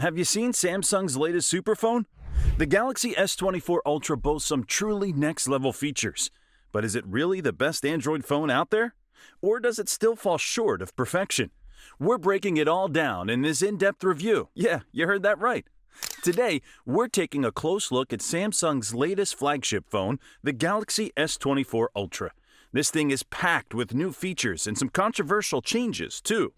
Have you seen Samsung's latest superphone? The Galaxy S24 Ultra boasts some truly next-level features. But is it really the best Android phone out there? Or does it still fall short of perfection? We're breaking it all down in this in-depth review. Yeah, you heard that right. Today, we're taking a close look at Samsung's latest flagship phone, the Galaxy S24 Ultra. This thing is packed with new features and some controversial changes, too.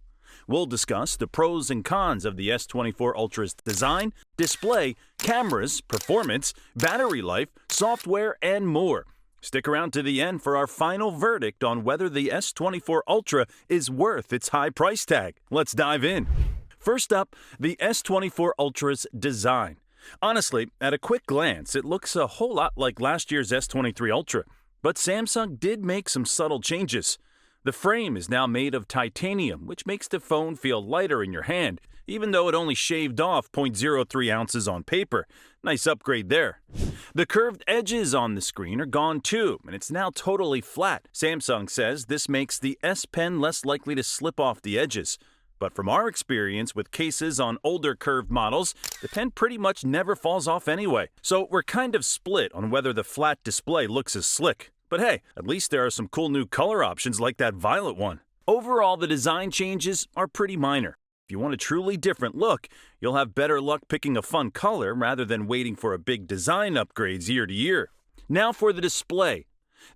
We'll discuss the pros and cons of the S24 Ultra's design, display, cameras, performance, battery life, software, and more. Stick around to the end for our final verdict on whether the S24 Ultra is worth its high price tag. Let's dive in. First up, the S24 Ultra's design. Honestly, at a quick glance, it looks a whole lot like last year's S23 Ultra, but Samsung did make some subtle changes. The frame is now made of titanium, which makes the phone feel lighter in your hand, even though it only shaved off 0.03 ounces on paper. Nice upgrade there. The curved edges on the screen are gone too, and it's now totally flat. Samsung says this makes the S Pen less likely to slip off the edges. But from our experience with cases on older curved models, the pen pretty much never falls off anyway. So we're kind of split on whether the flat display looks as slick. But hey, at least there are some cool new color options like that violet one. Overall, the design changes are pretty minor. If you want a truly different look, you'll have better luck picking a fun color rather than waiting for a big design upgrades year to year. Now for the display.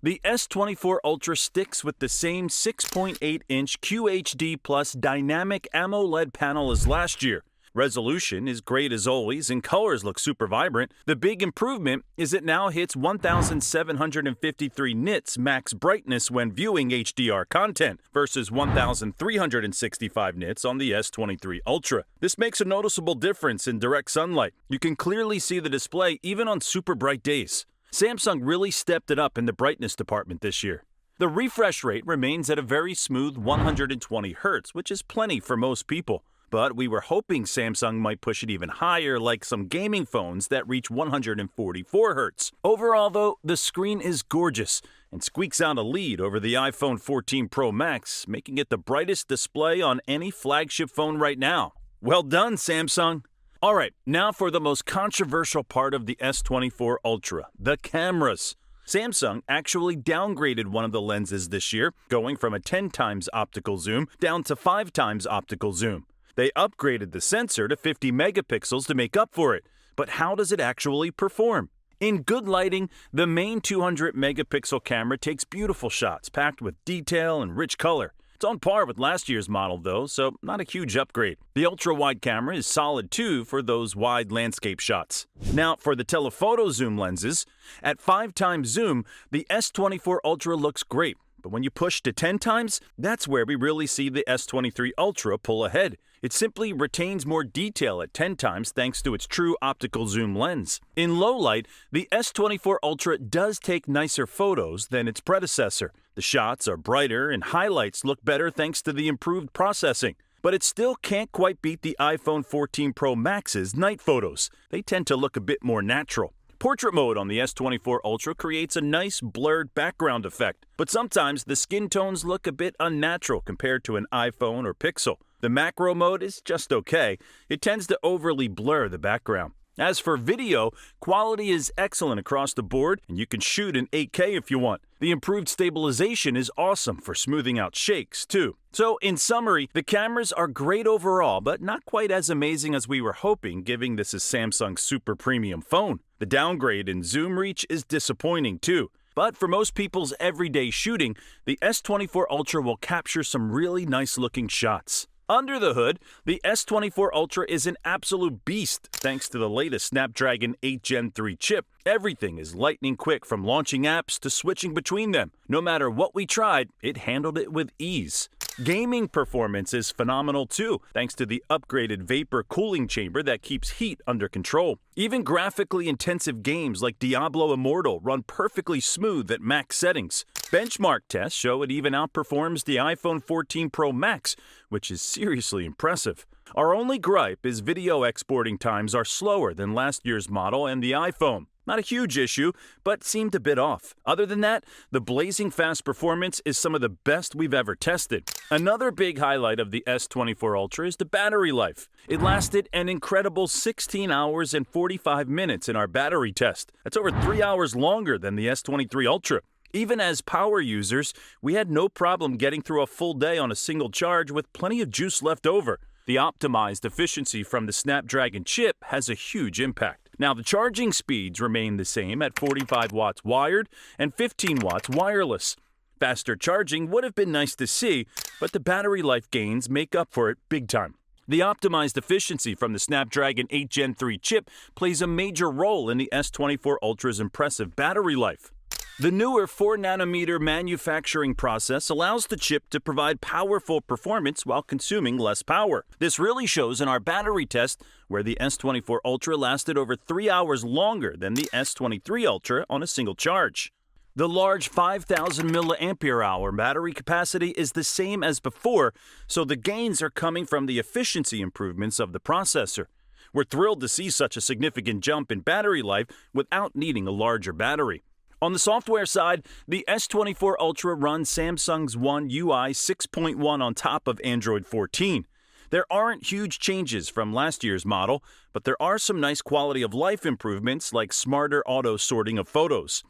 The S24 Ultra sticks with the same 6.8-inch QHD Plus dynamic AMOLED panel as last year. Resolution is great as always, and colors look super vibrant. The big improvement is it now hits 1,753 nits max brightness when viewing HDR content versus 1,365 nits on the S23 Ultra. This makes a noticeable difference in direct sunlight. You can clearly see the display even on super bright days. Samsung really stepped it up in the brightness department this year. The refresh rate remains at a very smooth 120 Hz, which is plenty for most people. But we were hoping Samsung might push it even higher, like some gaming phones that reach 144 Hz. Overall, though, the screen is gorgeous and squeaks out a lead over the iPhone 14 Pro Max, making it the brightest display on any flagship phone right now. Well done, Samsung! Alright, now for the most controversial part of the S24 Ultra, the cameras. Samsung actually downgraded one of the lenses this year, going from a 10 times optical zoom down to 5 times optical zoom. They upgraded the sensor to 50 megapixels to make up for it, but how does it actually perform? In good lighting, the main 200 megapixel camera takes beautiful shots packed with detail and rich color. It's on par with last year's model though, so not a huge upgrade. The ultra-wide camera is solid too for those wide landscape shots. Now for the telephoto zoom lenses, at 5 times zoom, the S24 Ultra looks great. But when you push to 10 times, that's where we really see the S23 Ultra pull ahead. It simply retains more detail at 10 times thanks to its true optical zoom lens. In low light, the S24 Ultra does take nicer photos than its predecessor. The shots are brighter and highlights look better thanks to the improved processing. But it still can't quite beat the iPhone 14 Pro Max's night photos. They tend to look a bit more natural. Portrait mode on the S24 Ultra creates a nice blurred background effect, but sometimes the skin tones look a bit unnatural compared to an iPhone or Pixel. The macro mode is just okay. It tends to overly blur the background. As for video, quality is excellent across the board, and you can shoot in 8K if you want. The improved stabilization is awesome for smoothing out shakes, too. So, in summary, the cameras are great overall, but not quite as amazing as we were hoping, given this is Samsung's super premium phone. The downgrade in zoom reach is disappointing, too. But for most people's everyday shooting, the S24 Ultra will capture some really nice-looking shots. Under the hood, the S24 Ultra is an absolute beast thanks to the latest Snapdragon 8 Gen 3 chip. Everything is lightning quick from launching apps to switching between them. No matter what we tried, it handled it with ease. Gaming performance is phenomenal too, thanks to the upgraded vapor cooling chamber that keeps heat under control. Even graphically intensive games like Diablo Immortal run perfectly smooth at max settings. Benchmark tests show it even outperforms the iPhone 14 Pro Max, which is seriously impressive. Our only gripe is video exporting times are slower than last year's model and the iPhone. Not a huge issue, but seemed a bit off. Other than that, the blazing fast performance is some of the best we've ever tested. Another big highlight of the S24 Ultra is the battery life. It lasted an incredible 16 hours and 45 minutes in our battery test. That's over 3 hours longer than the S23 Ultra. Even as power users, we had no problem getting through a full day on a single charge with plenty of juice left over. The optimized efficiency from the Snapdragon chip has a huge impact. Now, the charging speeds remain the same at 45 watts wired and 15 watts wireless. Faster charging would have been nice to see, but the battery life gains make up for it big time. The optimized efficiency from the Snapdragon 8 Gen 3 chip plays a major role in the S24 Ultra's impressive battery life. The newer 4nm manufacturing process allows the chip to provide powerful performance while consuming less power. This really shows in our battery test, where the S24 Ultra lasted over 3 hours longer than the S23 Ultra on a single charge. The large 5,000 mAh battery capacity is the same as before, so the gains are coming from the efficiency improvements of the processor. We're thrilled to see such a significant jump in battery life without needing a larger battery. On the software side, the S24 Ultra runs Samsung's One UI 6.1 on top of Android 14. There aren't huge changes from last year's model, but there are some nice quality of life improvements like smarter auto sorting of photos.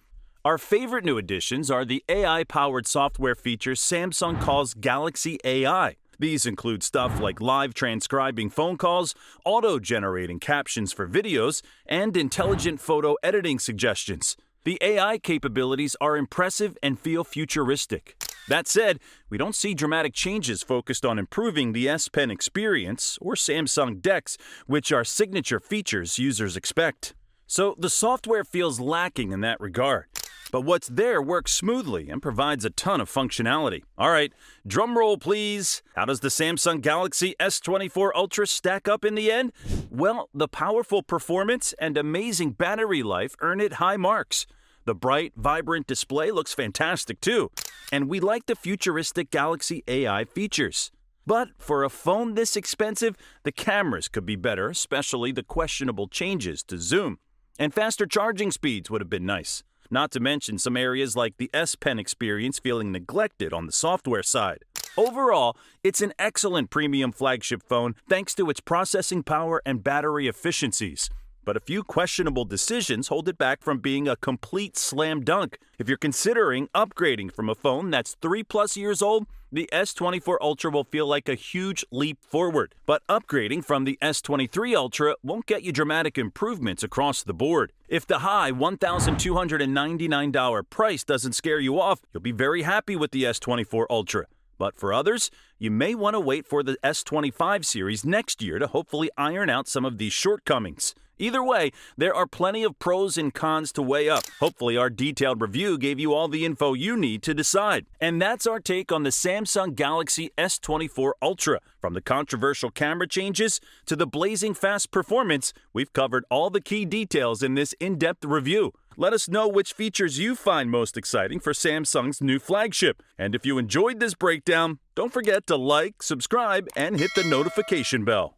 Our favorite new additions are the AI-powered software features Samsung calls Galaxy AI. These include stuff like live transcribing phone calls, auto-generating captions for videos, and intelligent photo editing suggestions. The AI capabilities are impressive and feel futuristic. That said, we don't see dramatic changes focused on improving the S Pen experience or Samsung DeX, which are signature features users expect. So the software feels lacking in that regard. But what's there works smoothly and provides a ton of functionality. All right, drum roll please. How does the Samsung Galaxy S24 Ultra stack up in the end? Well, the powerful performance and amazing battery life earn it high marks. The bright, vibrant display looks fantastic too, and we like the futuristic Galaxy AI features. But for a phone this expensive, the cameras could be better, especially the questionable changes to zoom. And faster charging speeds would have been nice. Not to mention some areas like the S Pen experience feeling neglected on the software side. Overall, it's an excellent premium flagship phone thanks to its processing power and battery efficiencies. But a few questionable decisions hold it back from being a complete slam dunk. If you're considering upgrading from a phone that's 3+ years old, the S24 Ultra will feel like a huge leap forward. But upgrading from the S23 Ultra won't get you dramatic improvements across the board. If the high $1,299 price doesn't scare you off, you'll be very happy with the S24 Ultra. But for others, you may want to wait for the S25 series next year to hopefully iron out some of these shortcomings. Either way, there are plenty of pros and cons to weigh up. Hopefully our detailed review gave you all the info you need to decide. And that's our take on the Samsung Galaxy S24 Ultra. From the controversial camera changes to the blazing fast performance, we've covered all the key details in this in-depth review. Let us know which features you find most exciting for Samsung's new flagship. And if you enjoyed this breakdown, don't forget to like, subscribe, and hit the notification bell.